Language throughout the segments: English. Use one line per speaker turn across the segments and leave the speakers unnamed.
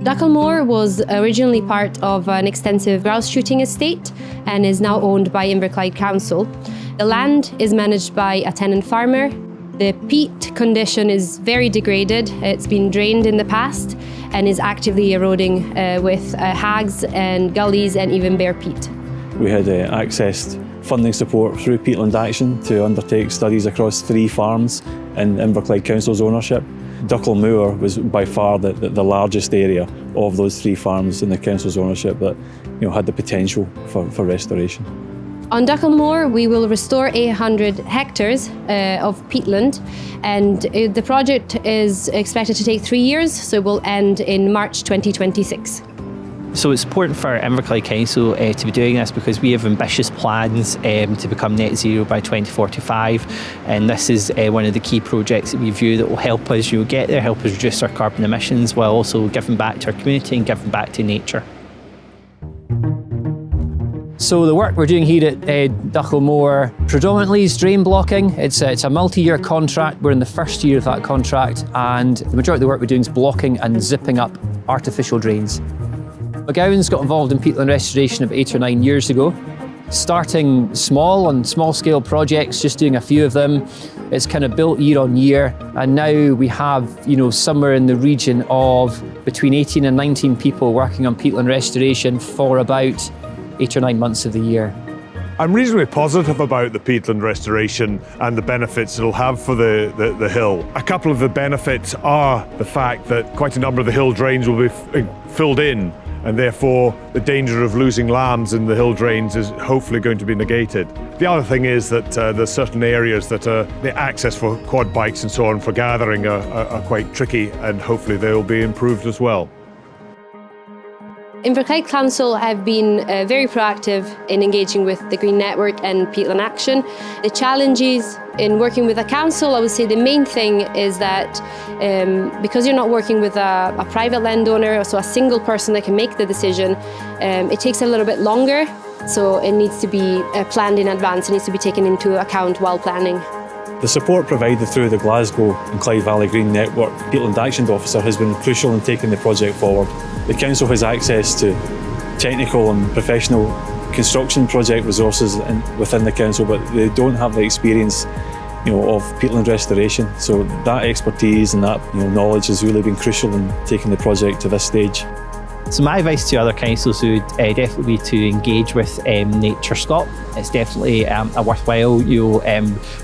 Duchal Moor was originally part of an extensive grouse shooting estate and is now owned by Inverclyde Council. The land is managed by a tenant farmer. The peat condition is very degraded. It's been drained in the past and is actively eroding with hags and gullies and even bare peat.
We had accessed funding support through Peatland ACTION to undertake studies across 3 farms in Inverclyde Council's ownership. Duchal Moor was by far the largest area of those 3 farms in the council's ownership that had the potential for restoration.
On Duchal Moor, we will restore 800 hectares of peatland, and the project is expected to take 3 years, so it will end in March 2026.
So it's important for Inverclyde Council to be doing this because we have ambitious plans to become net zero by 2045, and this is one of the key projects that we view that will help us get there, help us reduce our carbon emissions while also giving back to our community and giving back to nature. So the work we're doing here at Duchal Moor predominantly is drain blocking. It's a multi-year contract. We're in the first year of that contract, and the majority of the work we're doing is blocking and zipping up artificial drains. McGowan's got involved in peatland restoration about 8 or 9 years ago, starting small on small-scale projects, just doing a few of them. It's kind of built year on year, and now we have somewhere in the region of between 18 and 19 people working on peatland restoration for about 8 or 9 months of the year.
I'm reasonably positive about the peatland restoration and the benefits it'll have for the hill. A couple of the benefits are the fact that quite a number of the hill drains will be filled in, and therefore the danger of losing lambs in the hill drains is hopefully going to be negated. The other thing is that there's certain areas that the access for quad bikes and so on for gathering are quite tricky, and hopefully they'll be improved as well.
Inverclyde Council have been very proactive in engaging with the Green Network and Peatland Action. The challenges in working with a council, I would say the main thing is that because you're not working with a private landowner, so a single person that can make the decision, it takes a little bit longer. So it needs to be planned in advance, it needs to be taken into account while planning.
The support provided through the Glasgow and Clyde Valley Green Network Peatland Action Officer has been crucial in taking the project forward. The council has access to technical and professional construction project resources within the council, but they don't have the experience of peatland restoration. So that expertise and that knowledge has really been crucial in taking the project to this stage.
So my advice to other councils would definitely be to engage with NatureScot. It's definitely a worthwhile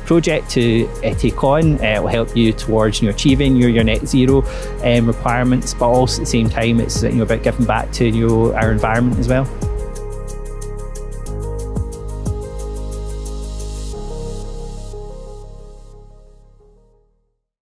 project to take on. It will help you towards achieving your net zero requirements, but also at the same time it's about giving back to our environment as well.